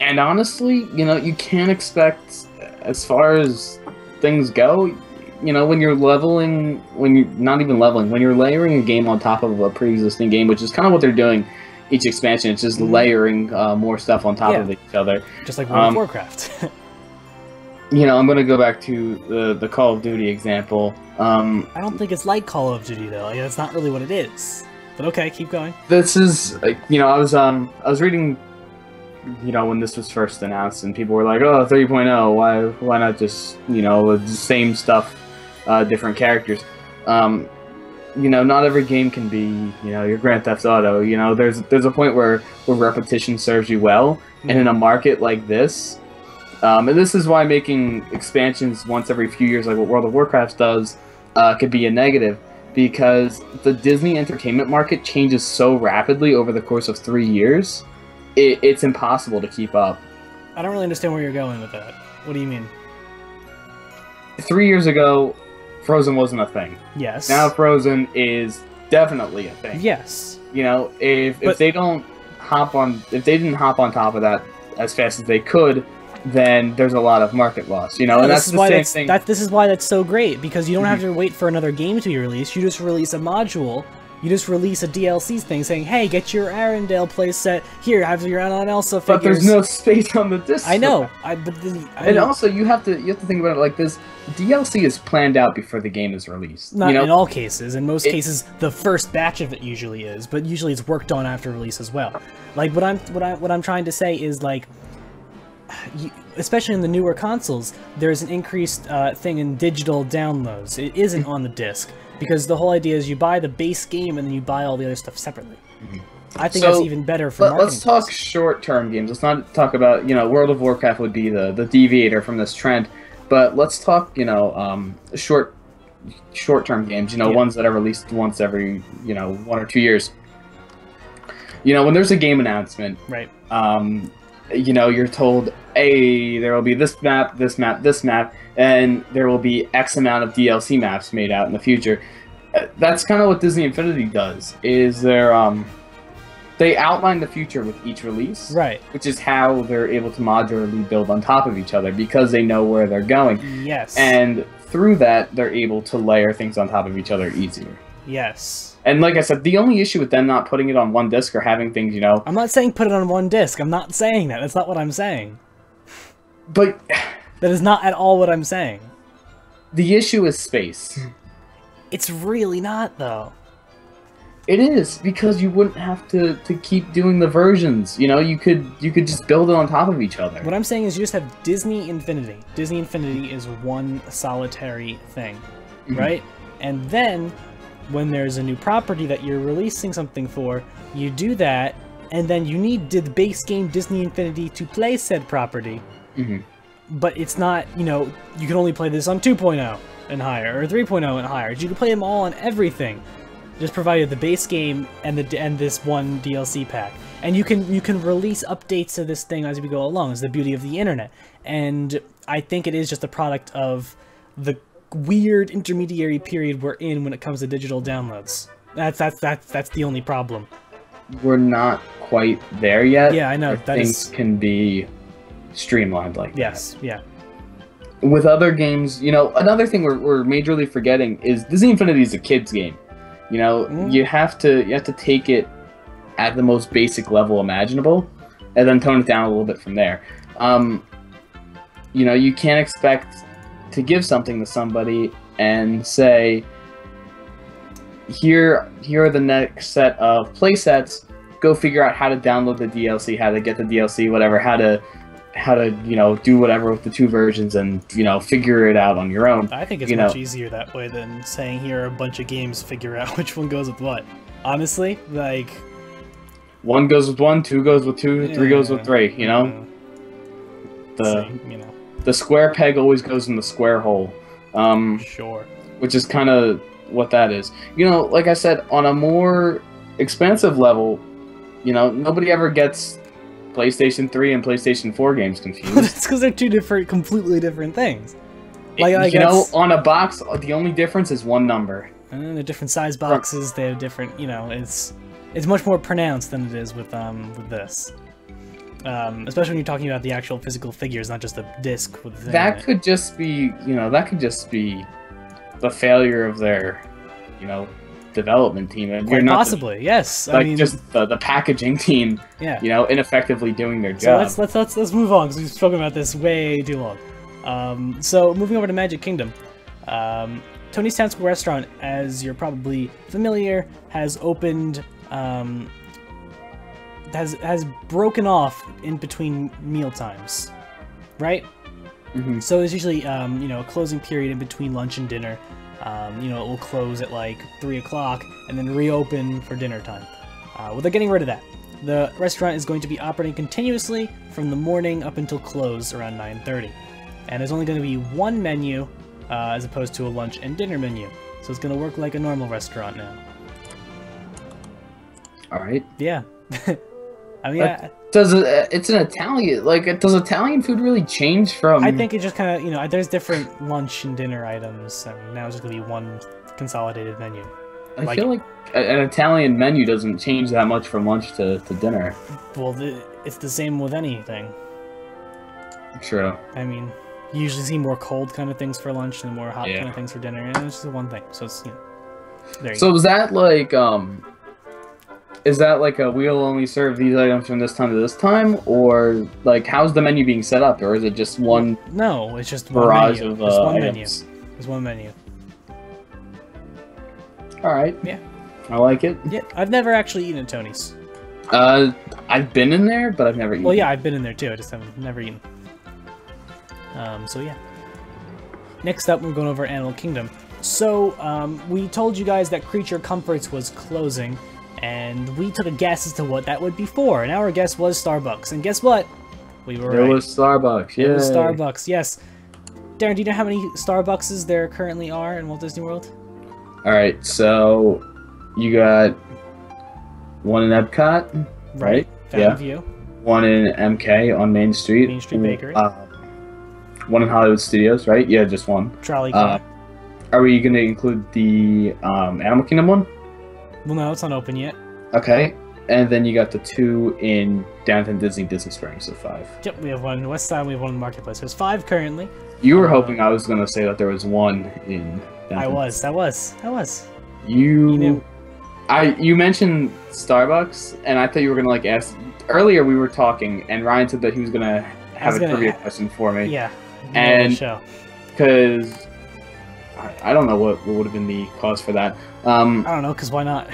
And honestly, you can't expect, as far as things go, when you're leveling, when you're not even leveling, when you're layering a game on top of a pre-existing game, which is kind of what they're doing each expansion, it's just layering more stuff on top of each other. Just like World of Warcraft. I'm going to go back to the Call of Duty example. I don't think it's like Call of Duty, though. That's not really what it is. But okay, keep going. This is, I was reading, when this was first announced, and people were like, oh, 3.0, why not just, the same stuff, different characters. Not every game can be, your Grand Theft Auto. There's a point where repetition serves you well, and in a market like this, and this is why making expansions once every few years, like what World of Warcraft does, could be a negative, because the Disney entertainment market changes so rapidly over the course of 3 years, it's impossible to keep up. I don't really understand where you're going with that. What do you mean? 3 years ago, Frozen wasn't a thing. Yes. Now Frozen is definitely a thing. Yes. If they didn't hop on top of that as fast as they could, then there's a lot of market loss, and that's the same thing. This is why that's so great, because you don't have to wait for another game to be released. You just release a module, you just release a DLC thing saying, hey, get your Arendelle playset, here, have your Anna Elsa figures. But there's no space on the disc. I know. Also, you have to think about it like this. DLC is planned out before the game is released. Not in all cases. In most cases, the first batch of it usually is, but usually it's worked on after release as well. Like, what I'm trying to say is, like, especially in the newer consoles, there's an increased thing in digital downloads. It isn't on the disc, because the whole idea is you buy the base game and then you buy all the other stuff separately. I think that's even better for marketing. Let's talk short-term games. Let's not talk about, World of Warcraft would be the deviator from this trend, but let's talk, short-term games, ones that are released once every, 1 or 2 years. When there's a game announcement, right? You're told, hey, there will be this map, this map, this map, and there will be X amount of DLC maps made out in the future. That's kind of what Disney Infinity does, is they outline the future with each release, right? Which is how they're able to modularly build on top of each other, because they know where they're going. Yes. And through that, they're able to layer things on top of each other easier. Yes. And like I said, the only issue with them not putting it on one disc or having things, I'm not saying put it on one disc. I'm not saying that. That's not what I'm saying. But that is not at all what I'm saying. The issue is space. It's really not, though. It is, because you wouldn't have to keep doing the versions. You could just build it on top of each other. What I'm saying is you just have Disney Infinity. Disney Infinity is one solitary thing, right? And then, when there's a new property that you're releasing something for, you do that, and then you need the base game Disney Infinity to play said property. But it's not, you can only play this on 2.0 and higher, or 3.0 and higher. You can play them all on everything. Just provided the base game and this one DLC pack. And you can release updates to this thing as we go along. It's the beauty of the internet. And I think it is just a product of the weird intermediary period we're in when it comes to digital downloads. That's the only problem. We're not quite there yet. Yeah, I know. Things can be streamlined like that. Yes, yeah. With other games, another thing we're majorly forgetting is Disney Infinity is a kid's game. You have to take it at the most basic level imaginable, and then tone it down a little bit from there. You can't expect to give something to somebody and say, here are the next set of playsets, go figure out how to download the DLC, how to get the DLC, whatever, how to do whatever with the two versions, and figure it out on your own. I think it's much easier that way than saying, here are a bunch of games, figure out which one goes with what. Honestly, like, 1 goes with 1, 2 goes with 2, 3 goes with 3, The square peg always goes in the square hole. Sure. Which is kind of what that is. Like I said, on a more expansive level, nobody ever gets PlayStation 3 and PlayStation 4 games confused. It's because they're two completely different things. Like, on a box, the only difference is one number. And they're different size boxes. They have different, it's much more pronounced than it is with this. Especially when you're talking about the actual physical figures, not just the disc with the thing That on it. could just be, that could just be the failure of their, development team. And Quite you're not possibly, yes. like I mean, just the packaging team, yeah. Ineffectively doing their job. So let's move on, because we've spoken about this way too long. So moving over to Magic Kingdom, Tony's Town Square Restaurant, as you're probably familiar, has opened. Has broken off in between meal times, right? Mm-hmm. So there's usually a closing period in between lunch and dinner. It will close at like 3 o'clock and then reopen for dinner time. Well, they're getting rid of that. The restaurant is going to be operating continuously from the morning up until close around 9:30, and there's only going to be one menu as opposed to a lunch and dinner menu. So it's going to work like a normal restaurant now. All right. Yeah. I mean, it's an Italian, does Italian food really change from... I think it just kind of, there's different lunch and dinner items, and now it's just going to be one consolidated menu. I feel like an Italian menu doesn't change that much from lunch to dinner. Well, it's the same with anything. True. I mean, you usually see more cold kind of things for lunch and more hot Yeah. kind of things for dinner, and it's just one thing. So it's, there you So go. is that like a we'll only serve these items from this time to this time, or like how's the menu being set up, or is it just one No, it's just one barrage menu. of Just one menu. items? There's one menu. All right. Yeah. I like it. Yeah, I've never actually eaten at Tony's. I've been in there, but I've never eaten. Well, yeah, I've been in there too. I just haven't never eaten. So yeah. Next up, we're going over Animal Kingdom. So we told you guys that Creature Comforts was closing, and we took a guess as to what that would be for. And our guess was Starbucks. And guess what? We were right. It was Starbucks. Yeah. It was Starbucks. Yes. Darren, do you know how many Starbuckses there currently are in Walt Disney World? All right. So you got one in Epcot, right? Fountain Yeah. View. One in MK on Main Street. Main Street Bakery. One in Hollywood Studios, right? Yeah, just one. Trolley car. Are we going to include the Animal Kingdom one? Well, no, it's not open yet. Okay. And then you got the two in Downtown Disney Springs, so 5. Yep, we have one in the West Side, we have one in the Marketplace. There's 5 currently. You were hoping I was going to say that there was one in Downtown. I was. You mentioned Starbucks, and I thought you were going to ask... Earlier we were talking, and Ryan said that he was going to have a trivia question for me. Yeah. And show. Because... I don't know what would have been the cause for that. I don't know, because why not?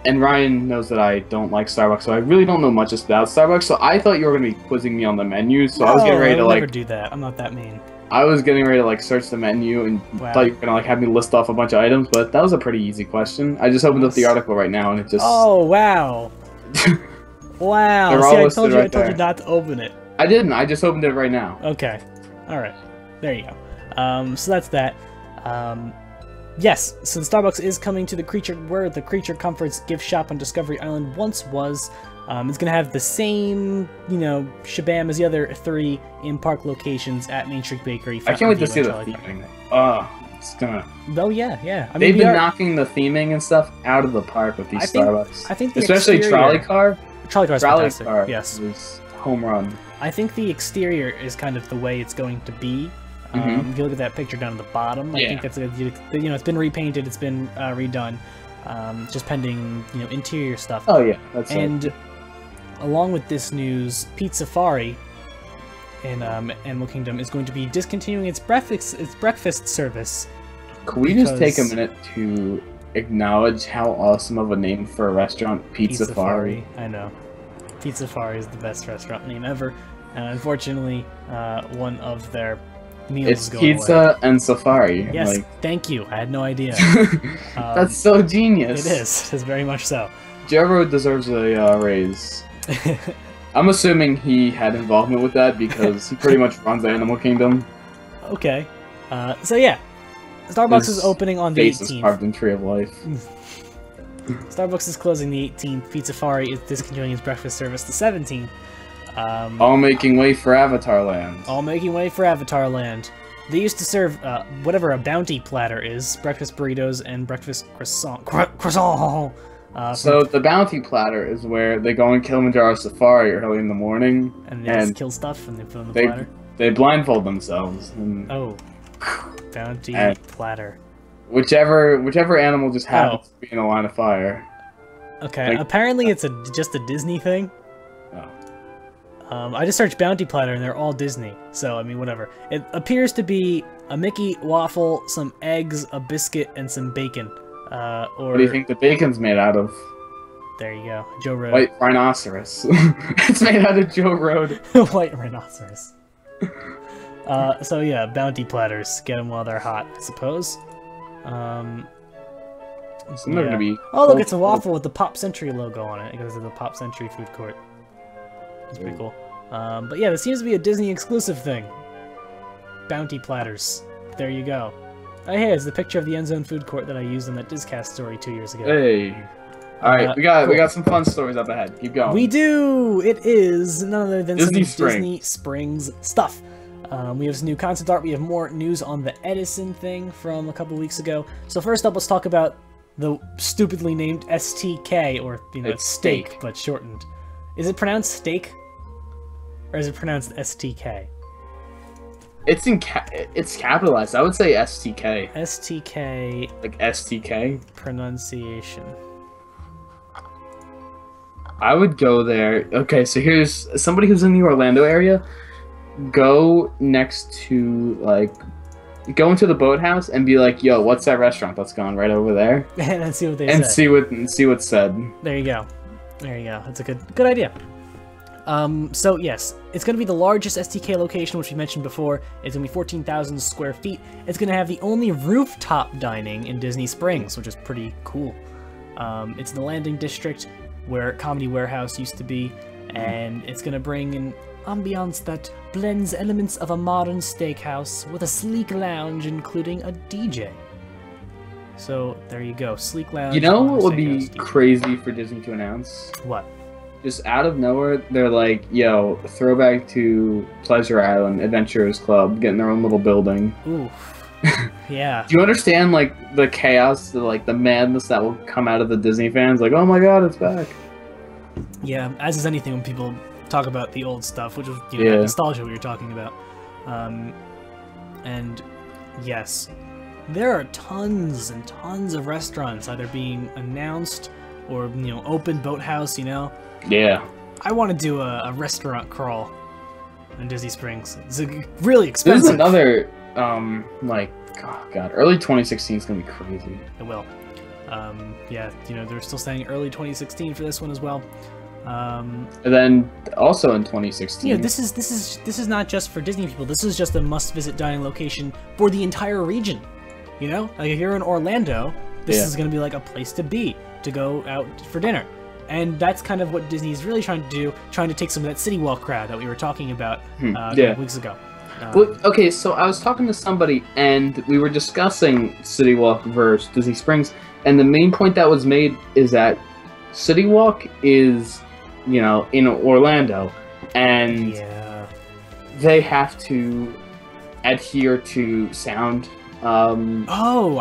And Ryan knows that I don't like Starbucks, so I really don't know much about Starbucks. So I thought you were going to be quizzing me on the menu. So I was getting ready to never do that. I'm not that mean. I was getting ready to search the menu and thought you were going to have me list off a bunch of items, but that was a pretty easy question. I just opened up the article right now and it just... Oh, wow. Wow. They're See, all I listed told you right there. not to open it. I didn't. I just opened it right now. Okay. All right. There you go. So that's that. Yes, so the Starbucks is coming to where the Creature Comforts gift shop on Discovery Island once was. It's going to have the same, shabam as the other 3 in-park locations at Main Street Bakery. I can't wait to see the Trolley Car. theming. It's gonna... Oh, yeah. I mean, They've been knocking the theming and stuff out of the park with these Starbucks. I think the especially exterior... Trolley Car. Trolley Car is fantastic. Yes. Was home run. I think the exterior is kind of the way it's going to be. If you look at that picture down at the bottom, I think that's it's been repainted, it's been redone, just pending interior stuff. Oh yeah, that's and along with this news, Pizza Safari in Animal Kingdom is going to be discontinuing its breakfast service. Can we just take a minute to acknowledge how awesome of a name for a restaurant, Pizza Safari? I know. Pizza Safari is the best restaurant name ever, and unfortunately, one of their meals it's going pizza away. And safari. Yes, thank you. I had no idea. That's so genius. It is. It's very much so. Jero deserves a raise. I'm assuming he had involvement with that because he pretty much runs the Animal Kingdom. Okay. So yeah, Starbucks is opening on the 18th. Face is carved in Tree of Life. Starbucks is closing the 18th. Pizza Safari is discontinuing its breakfast service the 17th. All making way for Avatar Land. All making way for Avatar Land. They used to serve whatever a bounty platter is, breakfast burritos and breakfast croissant. So the bounty platter is where they go on Kilimanjaro Safari early in the morning, and they just kill stuff and they put on the platter. They blindfold themselves. And, bounty platter. Whichever animal just happens to be in a line of fire. Okay, apparently it's just a Disney thing. I just searched bounty platter and they're all Disney. So I mean, whatever. It appears to be a Mickey waffle, some eggs, a biscuit, and some bacon. What do you think the bacon's made out of? There you go, Joe Road. White rhinoceros. It's made out of Joe Road. White rhinoceros. So yeah, bounty platters. Get them while they're hot, I suppose. Gonna be look, it's a waffle with the Pop Century logo on it. It goes to the Pop Century food court. It's pretty cool. But yeah, this seems to be a Disney exclusive thing. Bounty platters. There you go. Oh, hey, it's the picture of the End Zone food court that I used in that DisCast story 2 years ago. Hey. All right, we got some fun stories up ahead. Keep going. We do. It is none other than Disney Disney Springs stuff. We have some new concept art. We have more news on the Edison thing from a couple weeks ago. So first up, let's talk about the stupidly named STK, or it's steak, but shortened. Is it pronounced steak, or is it pronounced STK? It's capitalized. I would say STK. STK. Like STK. Pronunciation. I would go there. Okay, so here's somebody who's in the Orlando area. Go next to go into the boathouse and be like, "Yo, what's that restaurant that's gone right over there?" And then see what they say. And see what's said. There you go. There you go. That's a good idea. So yes, it's going to be the largest STK location, which we mentioned before. It's going to be 14,000 square feet. It's going to have the only rooftop dining in Disney Springs, which is pretty cool. It's the landing district where Comedy Warehouse used to be, and it's going to bring an ambiance that blends elements of a modern steakhouse with a sleek lounge, including a DJ. So there you go, sleek lounge. You know what would be crazy for Disney to announce? What? Just out of nowhere, they're like, "Yo, throwback to Pleasure Island Adventurers Club, getting their own little building." Ooh. Yeah. Do you understand the chaos, the madness that will come out of the Disney fans? Like, "Oh my God, it's back!" Yeah, as is anything when people talk about the old stuff, which was that nostalgia we were talking about. And yes, there are tons and tons of restaurants either being announced or open boathouse. Yeah. I want to do a restaurant crawl in Disney Springs. It's really expensive. There's another early 2016 is gonna be crazy. It will. Yeah, they're still saying early 2016 for this one as well. And then also in 2016. This is not just for Disney people. This is just a must-visit dining location for the entire region. Like if you're in Orlando, this is going to be like a place to be, to go out for dinner. And that's kind of what Disney's really trying to do, trying to take some of that City Walk crowd that we were talking about a couple weeks ago. Okay, so I was talking to somebody, and we were discussing City Walk versus Disney Springs, and the main point that was made is that City Walk is, in Orlando, and they have to adhere to sound. I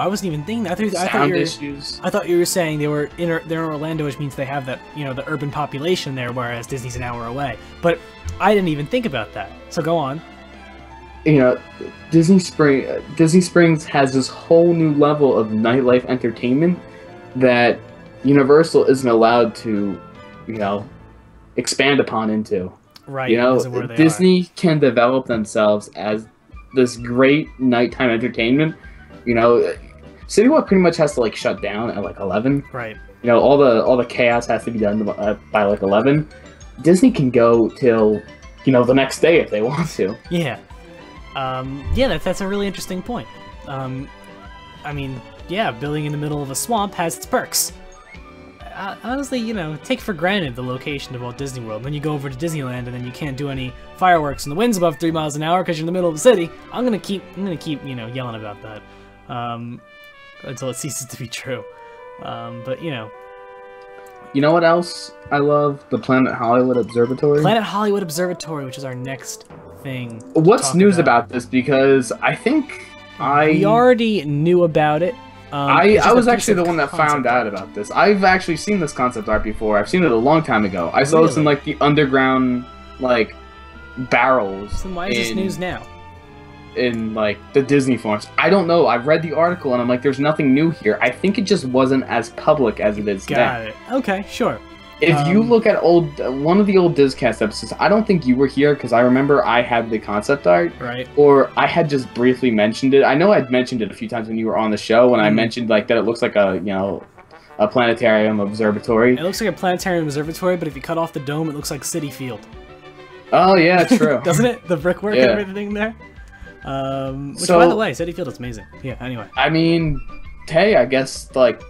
wasn't even thinking that. I thought you were saying they're in Orlando, which means they have that the urban population there, whereas Disney's an hour away. But I didn't even think about that. So go on. Disney Springs has this whole new level of nightlife entertainment that Universal isn't allowed to, expand upon into. Right. Disney can develop themselves as this great nighttime entertainment. City Walk pretty much has to shut down at 11. Right. All the chaos has to be done by 11. Disney can go till the next day if they want to. Yeah. That's a really interesting point. Building in the middle of a swamp has its perks. Honestly, take for granted the location of Walt Disney World. Then you go over to Disneyland, and then you can't do any fireworks, and the wind's above 3 miles an hour because you're in the middle of the city. I'm gonna keep yelling about that until it ceases to be true. But you know what else I love? The Planet Hollywood Observatory. Planet Hollywood Observatory, which is our next thing. What's news about this? Because I think we already knew about it I was actually the one that found out about this. I've actually seen this concept art before. I've seen it a long time ago. I saw this in like the underground like barrels. Then why is this news now? In like the Disney forums. I don't know. I've read the article and I'm like, there's nothing new here. I think it just wasn't as public as it is now. Got it. Okay, sure. If you look at one of the old DisCast episodes, I don't think you were here because I remember I had the concept art, right? Or I had just briefly mentioned it. I know I'd mentioned it a few times when you were on the show, and I mentioned like that it looks like a planetarium observatory. It looks like a planetarium observatory, but if you cut off the dome, it looks like City Field. Oh yeah, true. Doesn't it? The brickwork and everything there. Which, by the way, City Field is amazing. Yeah. Anyway. I mean, hey, I guess like.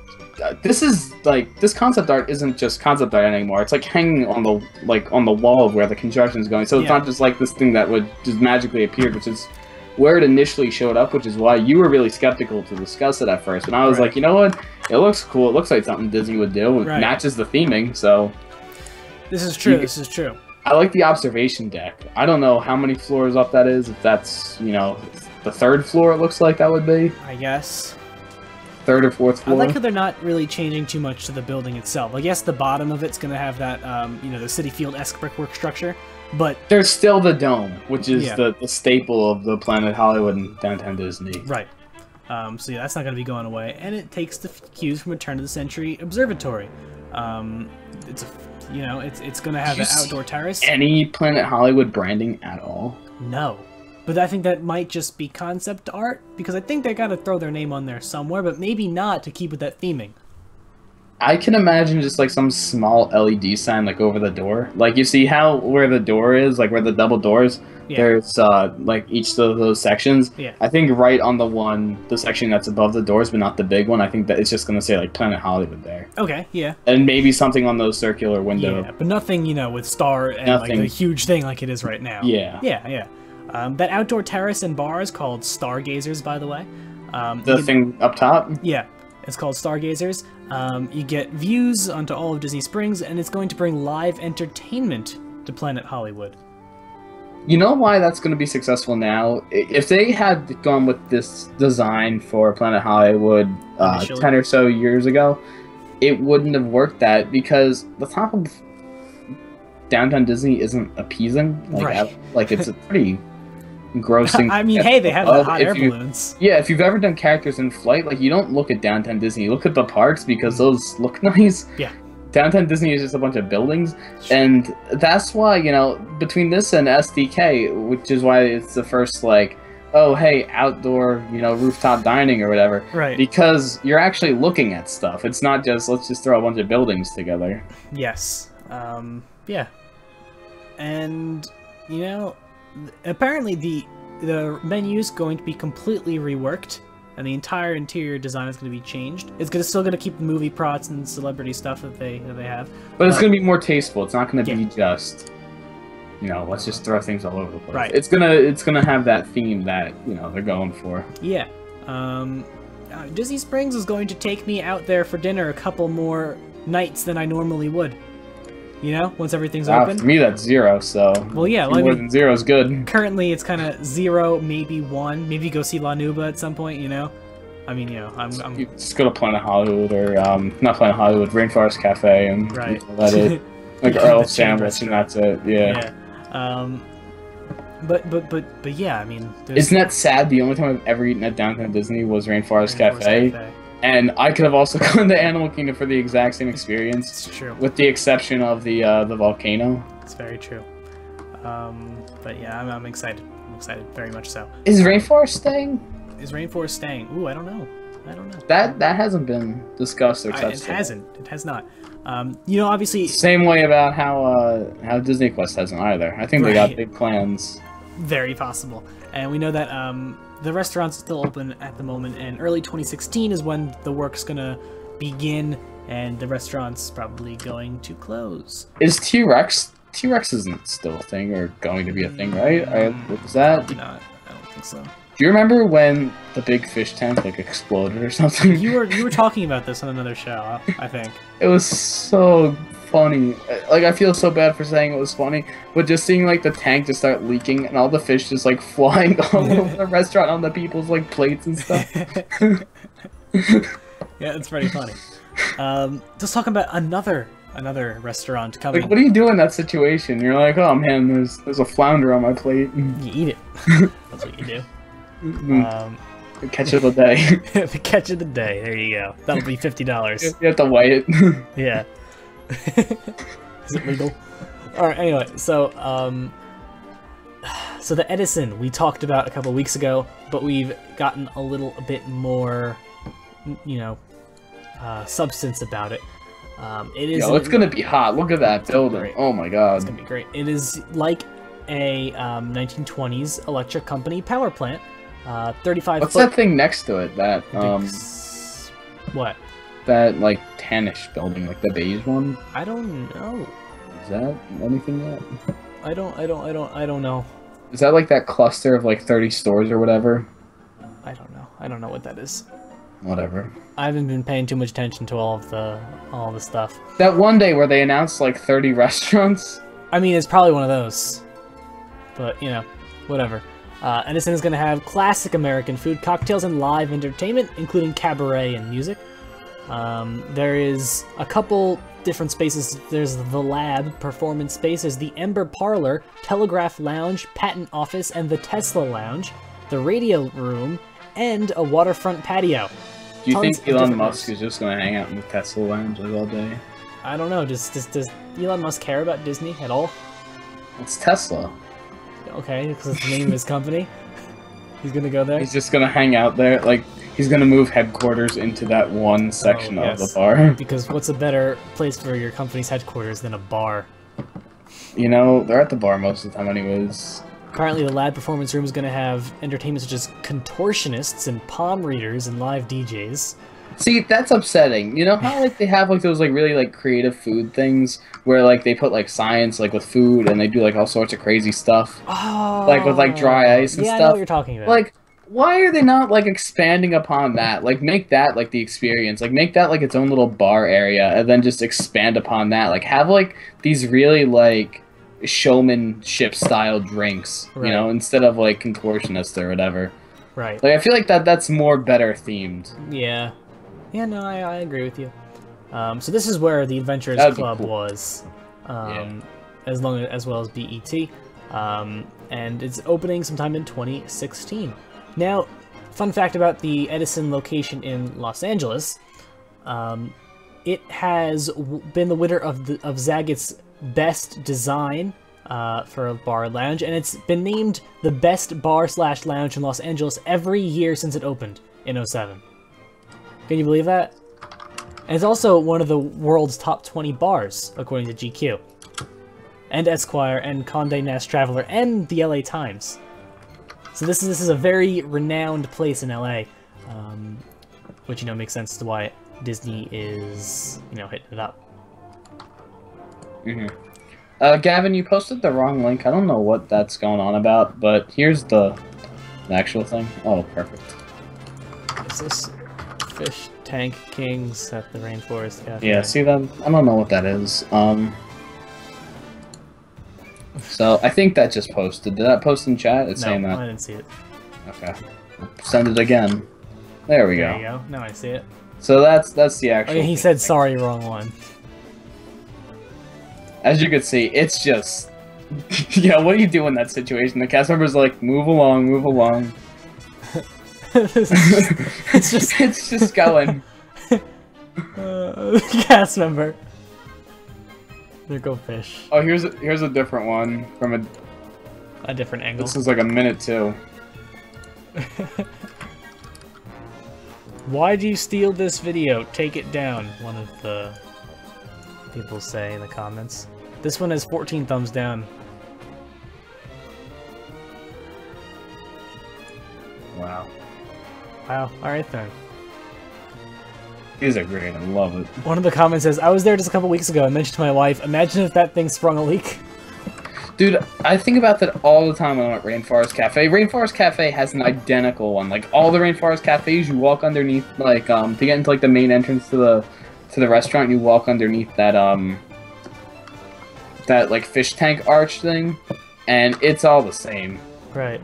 This concept art isn't just concept art anymore. It's like hanging on the wall of where the construction is going. So it's not just like this thing that would just magically appear, which is where it initially showed up, which is why you were really skeptical to discuss it at first. And I was like, you know what? It looks cool. It looks like something Disney would do. It matches the theming. So this is true. This is true. I like the observation deck. I don't know how many floors up that is. If that's the third floor, it looks like that would be. I guess. Third or fourth floor. I like how they're not really changing too much to the building itself. Like, yes, the bottom of it's going to have that, the City Field-esque brickwork structure, but... There's still the dome, which is the staple of the Planet Hollywood and Downtown Disney. Right. So yeah, that's not going to be going away. And it takes the cues from a turn-of-the-century observatory. It's going to have an outdoor terrace. Any Planet Hollywood branding at all? No. But I think that might just be concept art, because I think they gotta throw their name on there somewhere, but maybe not to keep with that theming. I can imagine just like some small LED sign like over the door. Like you see how where the door is, like where the double doors, there's like each of those sections. Yeah. I think right on the section that's above the doors, but not the big one, I think that it's just gonna say like Planet Hollywood there. Okay, yeah. And maybe something on those circular window. Yeah, but nothing, with star and like a huge thing like it is right now. Yeah. Yeah. That outdoor terrace and bar is called Stargazers, by the way. The thing up top? Yeah, it's called Stargazers. You get views onto all of Disney Springs, and it's going to bring live entertainment to Planet Hollywood. You know why that's going to be successful now? If they had gone with this design for Planet Hollywood 10 or so years ago, it wouldn't have worked because the top of Downtown Disney isn't appeasing. Like it's a pretty grossing. I mean, hey, they have the hot air balloons. Yeah, if you've ever done characters in flight, like you don't look at Downtown Disney, you look at the parks because those look nice. Yeah. Downtown Disney is just a bunch of buildings, and that's why, between this and SDK, which is why it's the first, oh, hey, outdoor, rooftop dining or whatever. Right. Because you're actually looking at stuff. It's not just, let's just throw a bunch of buildings together. Yes. Yeah. And, apparently the menu is going to be completely reworked, and the entire interior design is going to be changed. It's still going to keep the movie props and celebrity stuff that they have. But it's going to be more tasteful. It's not going to be just, let's just throw things all over the place. Right. It's gonna have that theme that they're going for. Yeah. Disney Springs is going to take me out there for dinner a couple more nights than I normally would. Once everything's open. For me, that's 0. So. Well, yeah. More than 0 is good. Currently, it's kind of 0, maybe 1. Maybe go see La Nuba at some point. I mean, I'm. You just go to Planet Hollywood or not Planet Hollywood, Rainforest Cafe, and let it like Earl sandwich, and that's it. Yeah. But yeah, I mean. Isn't that sad? The only time I've ever eaten at Downtown Disney was Rainforest Cafe. And I could have also gone to Animal Kingdom for the exact same experience. It's true. With the exception of the volcano. It's very true. But yeah, I'm excited. I'm excited, very much so. Is Rainforest staying? Is Rainforest staying? Ooh, I don't know. That hasn't been discussed or touched. It hasn't. It has not. Obviously. Same way about how Disney Quest hasn't either. I think they got big plans. Very possible. And we know that the restaurant's still open at the moment, and early 2016 is when the work's gonna begin, and the restaurant's probably going to close. Is T-Rex isn't still a thing or going to be a thing, right? Is that? Probably not. I don't think so. Do you remember when the big fish tank exploded or something? You were talking about this on another show, I think. It was so funny. I feel so bad for saying it was funny, but just seeing the tank just start leaking and all the fish just flying all over the restaurant on the people's plates and stuff. Yeah, it's pretty funny. Just talking about another restaurant coming. Like, what do you do in that situation? You're like, oh man, there's a flounder on my plate. You eat it. That's what you do. The catch of the day. The catch of the day. There you go. That'll be $50. You have to weigh it. Yeah. Is it legal? Alright, anyway, so the Edison we talked about a couple weeks ago, but we've gotten a little bit more, substance about it. It is. Yo, it's gonna be hot. Look at that building. Great. Oh my god. It's gonna be great. It is like a 1920s electric company power plant. 35 What's foot. that thing next to it? That What? That like tannish building, like the beige one. I don't know. Is that anything yet? I don't know. Is that like that cluster of like 30 stores or whatever? I don't know. I don't know what that is. Whatever. I haven't been paying too much attention to all the stuff. That one day where they announced like 30 restaurants. I mean, it's probably one of those. But, whatever. Edison is going to have classic American food, cocktails, and live entertainment, including cabaret and music. There is a couple different spaces. There's the Lab performance space. There's the Ember Parlor, Telegraph Lounge, Patent Office, and the Tesla Lounge, the Radio Room, and a waterfront patio. Do you think Elon Musk is just going to hang out in the Tesla Lounge like all day? I don't know. Does Elon Musk care about Disney at all? It's Tesla. Okay, because it's the name of his company. He's gonna go there? He's just gonna hang out there, like, he's gonna move headquarters into that one section of the bar. Because what's a better place for your company's headquarters than a bar? You know, they're at the bar most of the time anyways. Currently, the Lab Performance Room is gonna have entertainment such as contortionists and palm readers and live DJs. See, that's upsetting. You know how like they have like those like really like creative food things where like they put like science like with food and they do like all sorts of crazy stuff. Oh, like with like dry ice and stuff. I know what you're talking about. Like, why are they not like expanding upon that? Like make that like the experience. Like make that like its own little bar area and then just expand upon that. Like have like these really like showmanship style drinks, you know, instead of like contortionists or whatever. Right. Like I feel like that's more better themed. Yeah. Yeah, no, I agree with you. So this is where the Adventurers Club was, as well as BET, and it's opening sometime in 2016. Now, fun fact about the Edison location in Los Angeles, it has been the winner of Zagat's Best Design for a bar lounge, and it's been named the best bar/lounge in Los Angeles every year since it opened in 2007. Can you believe that? And it's also one of the world's top 20 bars, according to GQ. And Esquire, and Condé Nast Traveler, and the LA Times. So this is a very renowned place in LA, which, makes sense to why Disney is, hitting it up. Gavin, you posted the wrong link. I don't know what that's going on about, but here's the actual thing. Oh, perfect. Is this... Fish Tank Kings at the Rainforest Cafe. Yeah, see that? I don't know what that is. So I think that just posted. Did that post in chat? It's saying that. I didn't see it. Okay. Send it again. There we go. There you go. Now I see it. So that's the actual. Oh, yeah, he said sorry, wrong one. As you can see, it's just. Yeah, what do you do in that situation? The cast member's like, move along, move along. it's just going. Cast member. There go fish. Oh, here's a different one from a different angle. This is like a minute too. Why'd you steal this video? Take it down. One of the people say in the comments. This one has 14 thumbs down. Wow. Wow, alright then. These are great, I love it. One of the comments says, I was there just a couple weeks ago and mentioned to my wife, imagine if that thing sprung a leak. Dude, I think about that all the time when I'm at Rainforest Cafe. Rainforest Cafe has an identical one. Like, all the Rainforest Cafes, you walk underneath, like, to get into, like, the main entrance to the restaurant, you walk underneath that, like, fish tank arch thing, and it's all the same. Right.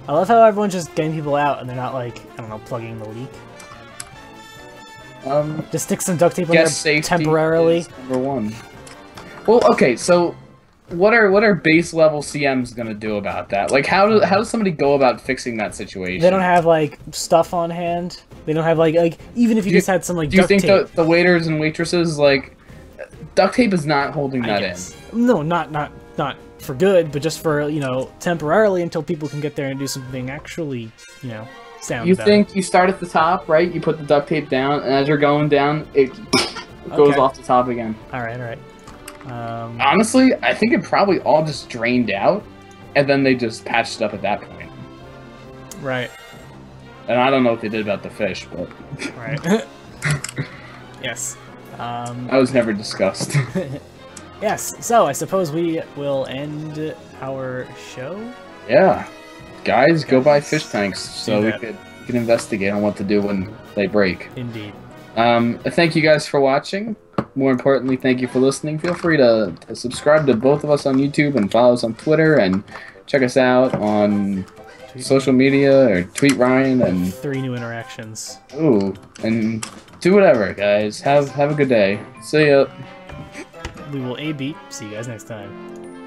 I love how everyone's just getting people out and they're not, like, I don't know, plugging the leak. Just stick some duct tape on guest there safety temporarily. is number one. Well, okay, so what are base level CMs gonna do about that? Like, how does somebody go about fixing that situation? They don't have like stuff on hand. They don't have like even if you just had some like. Do you duct think tape, the waiters and waitresses like duct tape is not holding that in? No, not for good, but just for temporarily until people can get there and do something actually sound. You think you start at the top, right? You put the duct tape down, and as you're going down, it goes off the top again. All right. Honestly, I think it probably all just drained out, and then they just patched it up at that point. Right. And I don't know what they did about the fish, but... Right. Yes. That was never discussed. Yes, so I suppose we will end our show? Yeah. Guys, go buy fish tanks so we can investigate on what to do when they break. Indeed. Thank you guys for watching. More importantly, thank you for listening. Feel free to subscribe to both of us on YouTube and follow us on Twitter and check us out on social media or tweet Ryan and 3 new interactions. Ooh, and do whatever, guys. Have a good day. See ya. We will A-beat. See you guys next time.